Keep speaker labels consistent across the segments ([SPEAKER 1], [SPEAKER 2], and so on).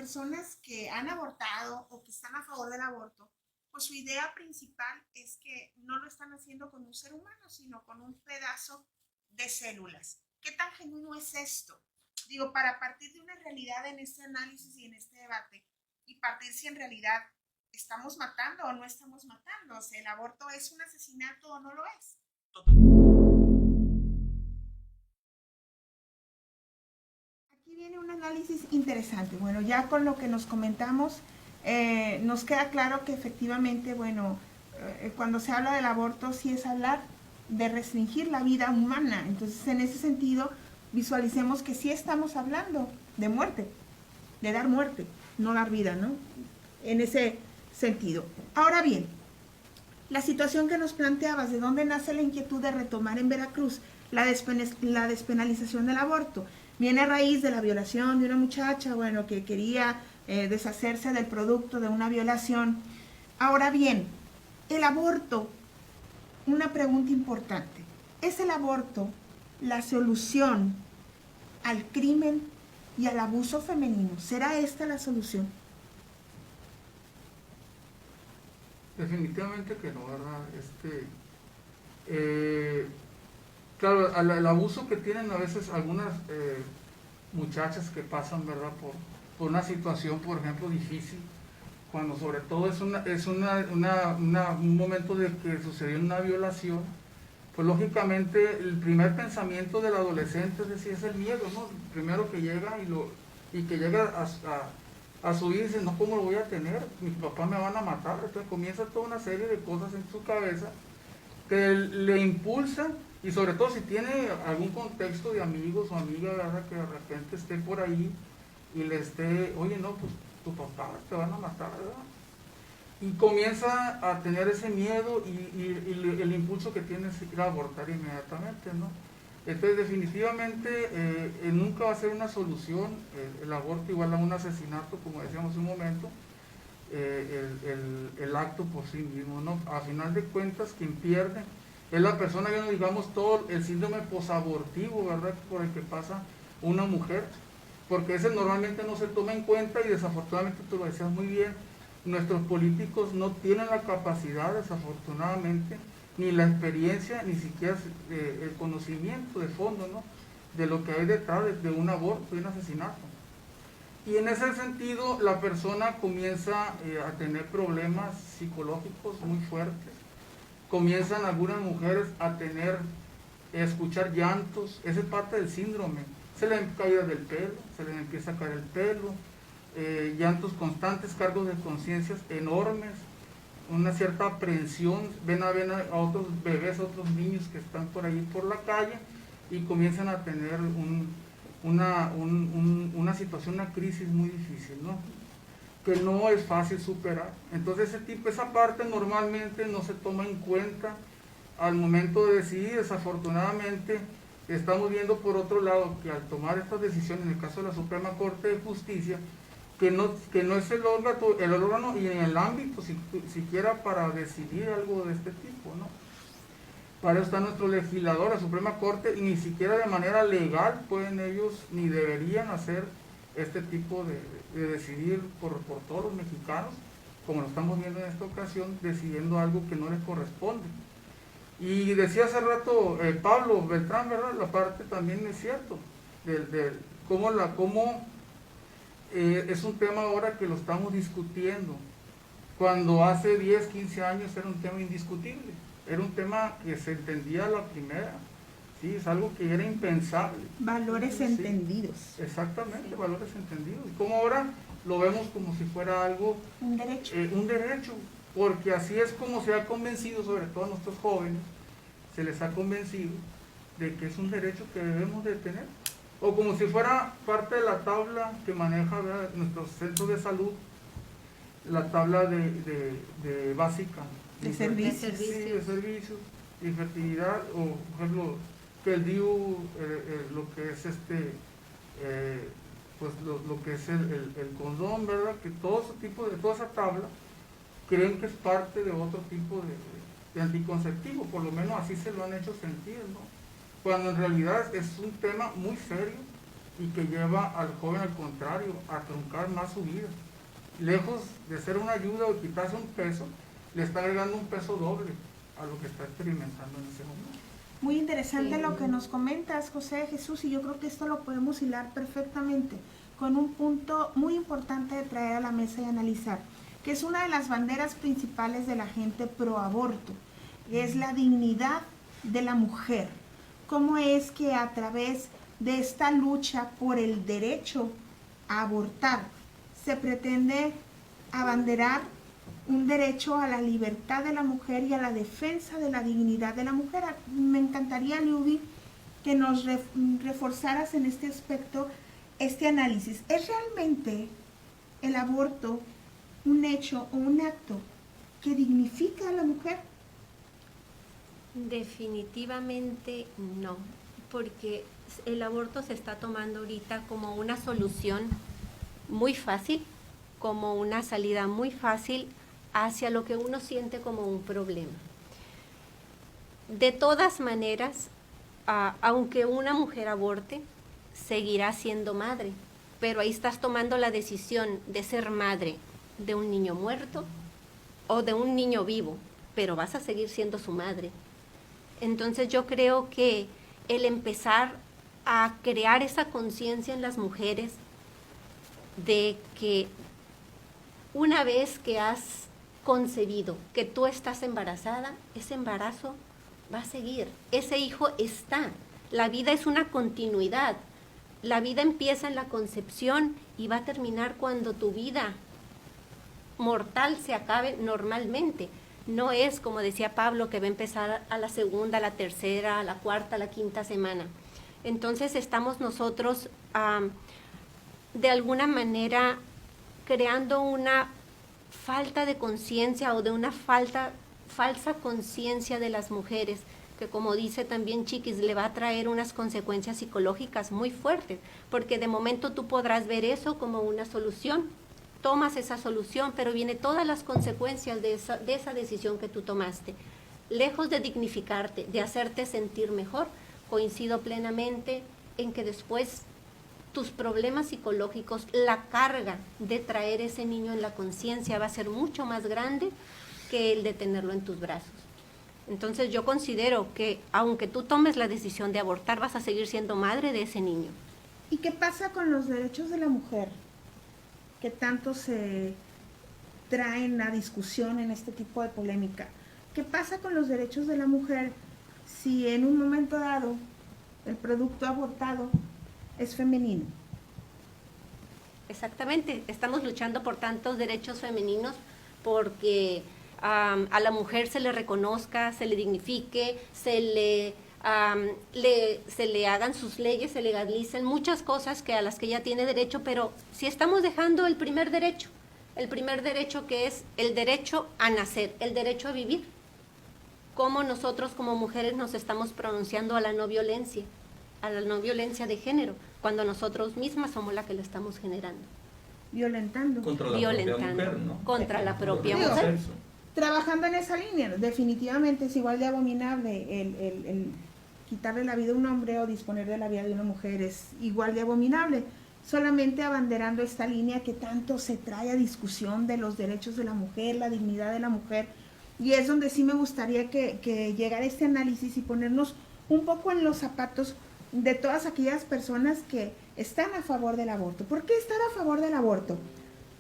[SPEAKER 1] personas que han abortado o que están a favor del aborto, pues su idea principal es que no lo están haciendo con un ser humano, sino con un pedazo de células. ¿Qué tan genuino es esto? Digo, para partir de una realidad en este análisis y en este debate, y partir si en realidad estamos matando o no estamos matando, o sea, el aborto es un asesinato o no lo es. Aquí viene un análisis interesante. Bueno, ya con lo que nos comentamos, nos queda claro que efectivamente, bueno, cuando se habla del aborto, sí es hablar de restringir la vida humana. Entonces, en ese sentido, visualicemos que sí estamos hablando de muerte, de dar muerte, no dar vida, ¿no? En ese sentido. Ahora bien, la situación que nos planteabas, de dónde nace la inquietud de retomar en Veracruz la despenalización del aborto, viene a raíz de la violación de una muchacha, bueno, que quería deshacerse del producto de una violación. Ahora bien, el aborto, una pregunta importante, ¿es el aborto la solución al crimen y al abuso femenino? ¿Será esta la solución?
[SPEAKER 2] Definitivamente que no, ¿verdad? Claro, el abuso que tienen a veces algunas muchachas que pasan, ¿verdad? Por una situación, por ejemplo, difícil, cuando sobre todo es un momento de que sucedió una violación, pues lógicamente el primer pensamiento del adolescente es decir, es el miedo, ¿no? El primero que llega y que llega a su vida y dice, no, ¿cómo lo voy a tener? Mis papás me van a matar. Entonces comienza toda una serie de cosas en su cabeza que le impulsan, y sobre todo si tiene algún contexto de amigos o amigas, ¿verdad? Que de repente esté por ahí y le esté, oye, no, pues tu papá te van a matar, ¿verdad? Y comienza a tener ese miedo y el impulso que tiene es ir a abortar inmediatamente, ¿no? Entonces definitivamente nunca va a ser una solución el aborto igual a un asesinato, como decíamos hace un momento, el acto por sí mismo, ¿no? A final de cuentas quien pierde es la persona, ya no digamos todo el síndrome posabortivo, ¿verdad? Por el que pasa una mujer, porque ese normalmente no se toma en cuenta y desafortunadamente tú lo decías muy bien, nuestros políticos no tienen la capacidad, desafortunadamente, ni la experiencia, ni siquiera el conocimiento de fondo, ¿no? De lo que hay detrás de un aborto, de un asesinato. Y en ese sentido, la persona comienza a tener problemas psicológicos muy fuertes. Comienzan algunas mujeres a escuchar llantos, esa es parte del síndrome. Se les cae del pelo, se les empieza a caer el pelo, llantos constantes, cargos de conciencias enormes, una cierta aprensión, ven a otros bebés, a otros niños que están por ahí por la calle y comienzan a tener una situación, una crisis muy difícil, ¿no? Que no es fácil superar. Entonces esa parte normalmente no se toma en cuenta al momento de decidir. Desafortunadamente estamos viendo por otro lado que al tomar estas decisiones, en el caso de la Suprema Corte de Justicia, que no es el órgano y en el ámbito siquiera para decidir algo de este tipo, ¿no? Para eso está nuestro legislador, la Suprema Corte, y ni siquiera de manera legal pueden ellos, ni deberían hacer este tipo de decidir por todos los mexicanos, como lo estamos viendo en esta ocasión, decidiendo algo que no les corresponde. Y decía hace rato Pablo Beltrán, ¿verdad? La parte también es cierto, de cómo es un tema ahora que lo estamos discutiendo, cuando hace 10, 15 años era un tema indiscutible, era un tema que se entendía a la primera, ¿sí? Es algo que era impensable.
[SPEAKER 1] Valores
[SPEAKER 2] Sí,
[SPEAKER 1] entendidos.
[SPEAKER 2] exactamente, sí. Valores entendidos. Y como ahora lo vemos como si fuera algo...
[SPEAKER 1] Un derecho.
[SPEAKER 2] Un derecho, porque así es como se ha convencido, sobre todo a nuestros jóvenes, se les ha convencido de que es un derecho que debemos de tener. O como si fuera parte de la tabla que maneja, ¿verdad?, nuestros centros de salud, la tabla de básica.
[SPEAKER 1] De servicios.
[SPEAKER 2] Sí, de servicios, de fertilidad, o por ejemplo, que el DIU, lo que es pues lo que es el condón, ¿verdad? Que todo ese tipo toda esa tabla, creen que es parte de otro tipo de anticonceptivo, por lo menos así se lo han hecho sentir, ¿no? Cuando en realidad es un tema muy serio y que lleva al joven al contrario, a truncar más su vida. Lejos de ser una ayuda o quitarse un peso, le está agregando un peso doble a lo que está experimentando en ese momento.
[SPEAKER 1] Muy interesante lo que nos comentas, José de Jesús, y yo creo que esto lo podemos hilar perfectamente con un punto muy importante de traer a la mesa y analizar, que es una de las banderas principales de la gente pro aborto, que es la dignidad de la mujer. Cómo es que a través de esta lucha por el derecho a abortar se pretende abanderar un derecho a la libertad de la mujer y a la defensa de la dignidad de la mujer. Me encantaría, Liubi, que nos reforzaras en este aspecto este análisis. ¿Es realmente el aborto un hecho o un acto que dignifica a la mujer?
[SPEAKER 3] Definitivamente no, porque el aborto se está tomando ahorita como una solución muy fácil, como una salida muy fácil hacia lo que uno siente como un problema. De todas maneras, aunque una mujer aborte, seguirá siendo madre, pero ahí estás tomando la decisión de ser madre de un niño muerto o de un niño vivo, pero vas a seguir siendo su madre. Entonces yo creo que el empezar a crear esa conciencia en las mujeres de que una vez que has concebido, que tú estás embarazada, ese embarazo va a seguir, ese hijo está, la vida es una continuidad, la vida empieza en la concepción y va a terminar cuando tu vida mortal se acabe normalmente. No es, como decía Pablo, que va a empezar a la segunda, a la tercera, a la cuarta, a la quinta semana. Entonces estamos nosotros de alguna manera creando una falta de conciencia o de una falsa conciencia de las mujeres, que como dice también Chiquis, le va a traer unas consecuencias psicológicas muy fuertes, porque de momento tú podrás ver eso como una solución, tomas esa solución, pero vienen todas las consecuencias de esa decisión que tú tomaste. Lejos de dignificarte, de hacerte sentir mejor, coincido plenamente en que después tus problemas psicológicos, la carga de traer ese niño en la conciencia va a ser mucho más grande que el de tenerlo en tus brazos. Entonces yo considero que aunque tú tomes la decisión de abortar, vas a seguir siendo madre de ese niño.
[SPEAKER 1] ¿Y qué pasa con los derechos de la mujer que tanto se traen a discusión en este tipo de polémica? ¿Qué pasa con los derechos de la mujer si en un momento dado el producto abortado es femenino?
[SPEAKER 3] Exactamente, estamos luchando por tantos derechos femeninos porque a la mujer se le reconozca, se le dignifique, se le hagan sus leyes, se legalicen muchas cosas a las que ella tiene derecho, pero si estamos dejando el primer derecho que es el derecho a nacer, el derecho a vivir, ¿cómo nosotros como mujeres nos estamos pronunciando a la no violencia de género, cuando nosotros mismas somos la que lo estamos generando?
[SPEAKER 1] Violentando.
[SPEAKER 4] Contra la propia mujer, ¿no?
[SPEAKER 3] Contra la propia mujer.
[SPEAKER 1] Trabajando en esa línea, definitivamente es igual de abominable el quitarle la vida a un hombre o disponer de la vida de una mujer, es igual de abominable, solamente abanderando esta línea que tanto se trae a discusión de los derechos de la mujer, la dignidad de la mujer, y es donde sí me gustaría que llegara este análisis y ponernos un poco en los zapatos de todas aquellas personas que están a favor del aborto. ¿Por qué estar a favor del aborto?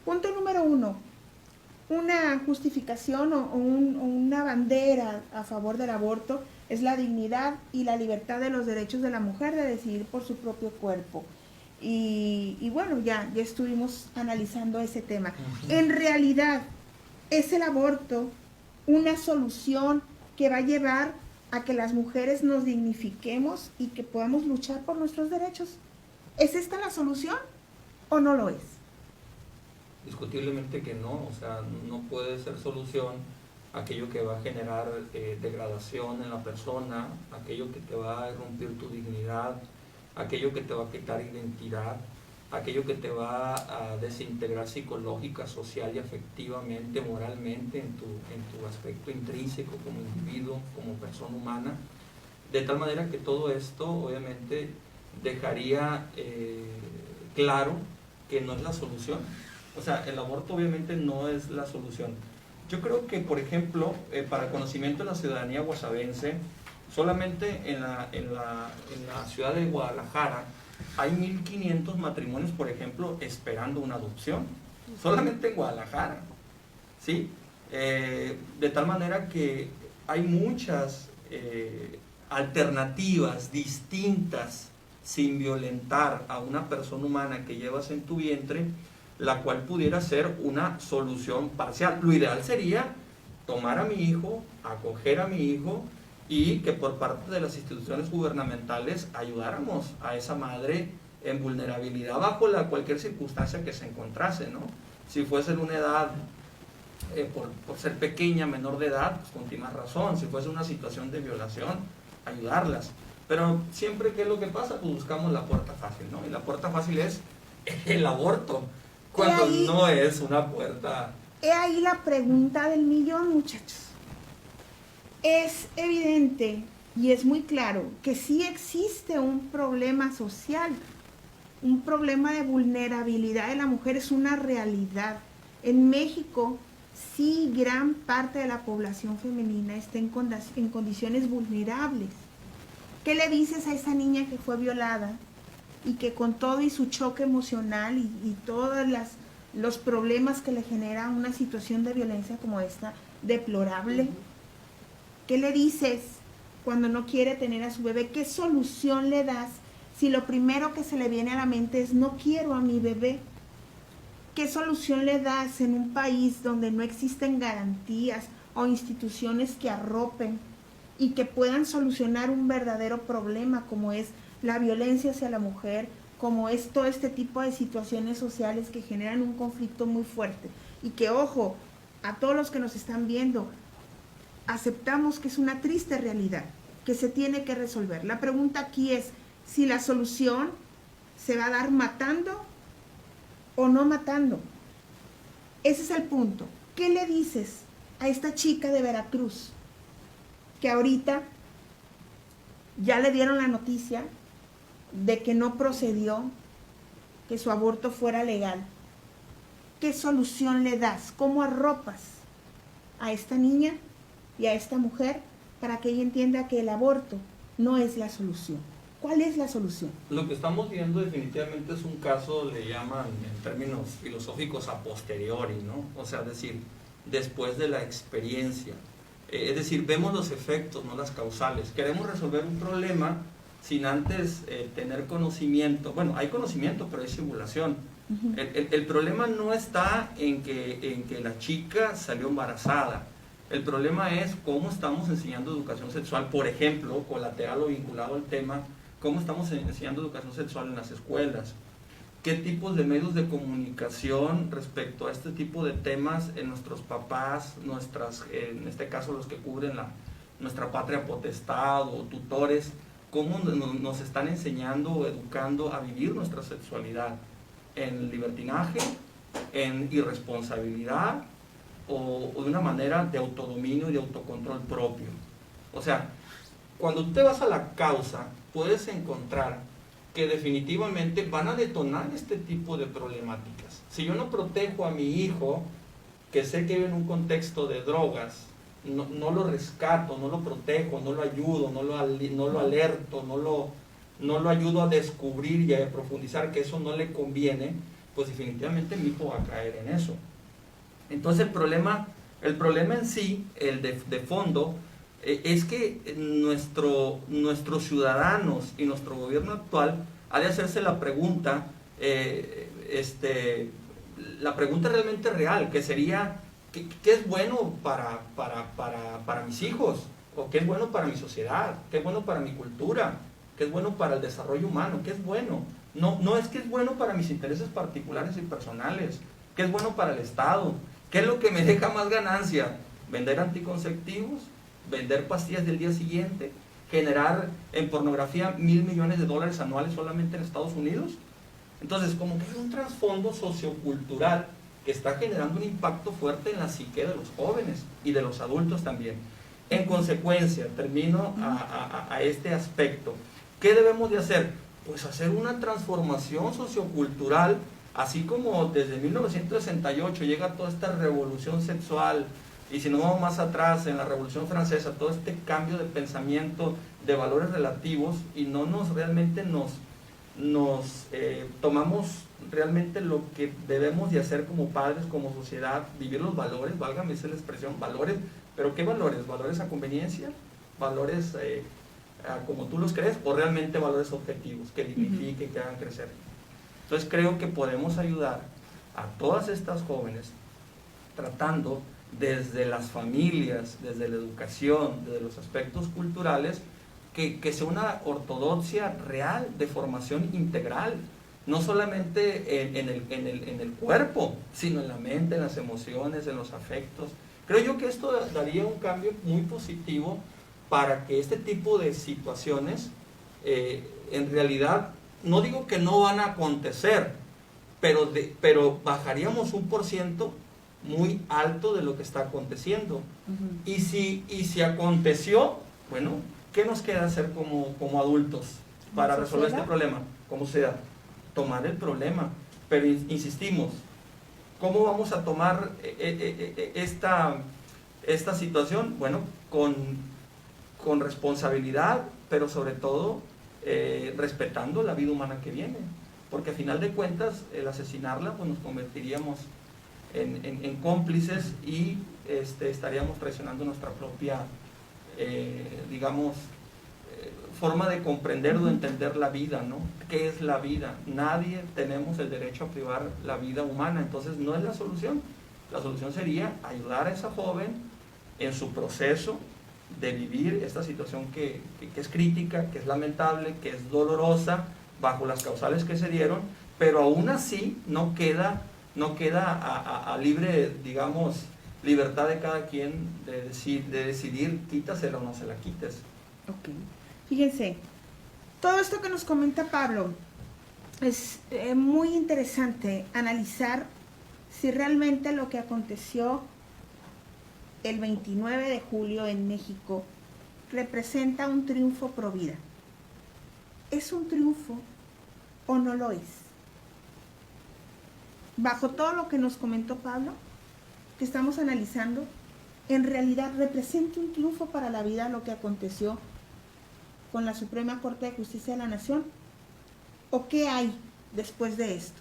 [SPEAKER 1] Punto número 1, una justificación o una bandera a favor del aborto es la dignidad y la libertad de los derechos de la mujer de decidir por su propio cuerpo. Y bueno, ya estuvimos analizando ese tema. En realidad, ¿es el aborto una solución que va a llevar a que las mujeres nos dignifiquemos y que podamos luchar por nuestros derechos? ¿Es esta la solución o no lo es?
[SPEAKER 4] Discutiblemente que no, o sea, no puede ser solución aquello que va a generar degradación en la persona, aquello que te va a irrumpir tu dignidad, aquello que te va a quitar identidad, aquello que te va a desintegrar psicológica, social y afectivamente, moralmente en tu aspecto intrínseco como individuo, como persona humana, de tal manera que todo esto obviamente dejaría claro que no es la solución. O sea, el aborto obviamente no es la solución. Yo creo que, por ejemplo, para el conocimiento de la ciudadanía guasavense, solamente en la ciudad de Guadalajara hay 1.500 matrimonios, por ejemplo, esperando una adopción. Solamente en Guadalajara, ¿sí? De tal manera que hay muchas alternativas distintas sin violentar a una persona humana que llevas en tu vientre, la cual pudiera ser una solución parcial. Lo ideal sería tomar a mi hijo, acoger a mi hijo y que por parte de las instituciones gubernamentales ayudáramos a esa madre en vulnerabilidad bajo cualquier circunstancia que se encontrase, ¿no? Si fuese en una edad, por ser pequeña, menor de edad, pues con más razón. Si fuese una situación de violación, ayudarlas. Pero siempre, ¿qué es lo que pasa? Pues buscamos la puerta fácil, ¿no? Y la puerta fácil es el aborto, cuando
[SPEAKER 1] ahí,
[SPEAKER 4] no es una puerta.
[SPEAKER 1] He ahí la pregunta del millón, muchachos. Es evidente y es muy claro que sí existe un problema social, un problema de vulnerabilidad de la mujer, es una realidad. En México, sí, gran parte de la población femenina está en condiciones vulnerables. ¿Qué le dices a esa niña que fue violada y que con todo y su choque emocional y todos los problemas que le genera una situación de violencia como esta, deplorable? ¿Qué le dices cuando no quiere tener a su bebé? ¿Qué solución le das si lo primero que se le viene a la mente es no quiero a mi bebé? ¿Qué solución le das en un país donde no existen garantías o instituciones que arropen y que puedan solucionar un verdadero problema como es la violencia hacia la mujer, como es todo este tipo de situaciones sociales que generan un conflicto muy fuerte? Y que, ojo, a todos los que nos están viendo, aceptamos que es una triste realidad, que se tiene que resolver. La pregunta aquí es si la solución se va a dar matando o no matando. Ese es el punto. ¿Qué le dices a esta chica de Veracruz que ahorita ya le dieron la noticia de que no procedió, que su aborto fuera legal? ¿Qué solución le das? ¿Cómo arropas a esta niña y a esta mujer para que ella entienda que el aborto no es la solución? ¿Cuál es la solución?
[SPEAKER 4] Lo que estamos viendo definitivamente es un caso, le llaman en términos filosóficos a posteriori, ¿no? O sea, es decir, después de la experiencia. Es decir, vemos los efectos, no las causales. Queremos resolver un problema sin antes tener conocimiento. Bueno, hay conocimiento, pero hay simulación. El problema no está en que la chica salió embarazada. El problema es cómo estamos enseñando educación sexual, por ejemplo, colateral o vinculado al tema, cómo estamos enseñando educación sexual en las escuelas, qué tipos de medios de comunicación respecto a este tipo de temas en nuestros papás, en este caso los que cubren nuestra patria potestad o tutores, cómo nos están enseñando o educando a vivir nuestra sexualidad en libertinaje, en irresponsabilidad, o de una manera de autodominio y de autocontrol propio. O sea, cuando tú te vas a la causa, puedes encontrar que definitivamente van a detonar este tipo de problemáticas. Si yo no protejo a mi hijo, que sé que vive en un contexto de drogas, no lo rescato, no lo protejo, no lo ayudo, no lo alerto, no lo ayudo a descubrir y a profundizar que eso no le conviene, pues definitivamente mi hijo va a caer en eso. Entonces el problema en sí, el de fondo, es que nuestros ciudadanos y nuestro gobierno actual ha de hacerse la pregunta, la pregunta realmente real, que sería, ¿qué es bueno para mis hijos? ¿O qué es bueno para mi sociedad? ¿Qué es bueno para mi cultura? ¿Qué es bueno para el desarrollo humano? ¿Qué es bueno? No es que es bueno para mis intereses particulares y personales. ¿Qué es bueno para el Estado? ¿Qué es lo que me deja más ganancia? ¿Vender anticonceptivos? ¿Vender pastillas del día siguiente? ¿Generar en pornografía $1,000 millones anuales solamente en Estados Unidos? Entonces, como que hay un trasfondo sociocultural que está generando un impacto fuerte en la psique de los jóvenes y de los adultos también. En consecuencia, termino a este aspecto. ¿Qué debemos de hacer? pues hacer una transformación sociocultural, así como desde 1968 llega toda esta revolución sexual, y si nos vamos más atrás, en la Revolución Francesa, todo este cambio de pensamiento, de valores relativos, y no nos realmente tomamos realmente lo que debemos de hacer como padres, como sociedad, vivir los valores, válgame esa la expresión, valores, pero ¿qué valores? ¿Valores a conveniencia? ¿Valores como tú los crees? ¿O realmente valores objetivos que dignifiquen, que hagan crecer? Entonces creo que podemos ayudar a todas estas jóvenes tratando desde las familias, desde la educación, desde los aspectos culturales, que sea una ortodoxia real de formación integral, no solamente en el cuerpo, sino en la mente, en las emociones, en los afectos. Creo yo que esto daría un cambio muy positivo para que este tipo de situaciones, en realidad, no digo que no van a acontecer, pero bajaríamos un % muy alto de lo que está aconteciendo. Y si aconteció, bueno, ¿qué nos queda hacer como adultos para resolver este problema? Como sea, tomar el problema. Pero insistimos, ¿cómo vamos a tomar esta situación? Bueno, con responsabilidad, pero sobre todo respetando la vida humana que viene. Porque a final de cuentas, el asesinarla, pues nos convertiríamos en cómplices y estaríamos traicionando nuestra propia, forma de comprender o de entender la vida, ¿no? ¿Qué es la vida? Nadie tenemos el derecho a privar la vida humana, entonces no es la solución. La solución sería ayudar a esa joven en su proceso de vivir esta situación que es crítica, que es lamentable, que es dolorosa, bajo las causales que se dieron, pero aún así no queda a libre, libertad de cada quien de decidir quítasela o no se la quites.
[SPEAKER 1] Ok. Fíjense, todo esto que nos comenta Pablo es muy interesante analizar si realmente lo que aconteció el 29 de julio en México representa un triunfo pro vida. ¿Es un triunfo o no lo es? Bajo todo lo que nos comentó Pablo, que estamos analizando, ¿en realidad representa un triunfo para la vida lo que aconteció con la Suprema Corte de Justicia de la Nación? ¿O qué hay después de esto?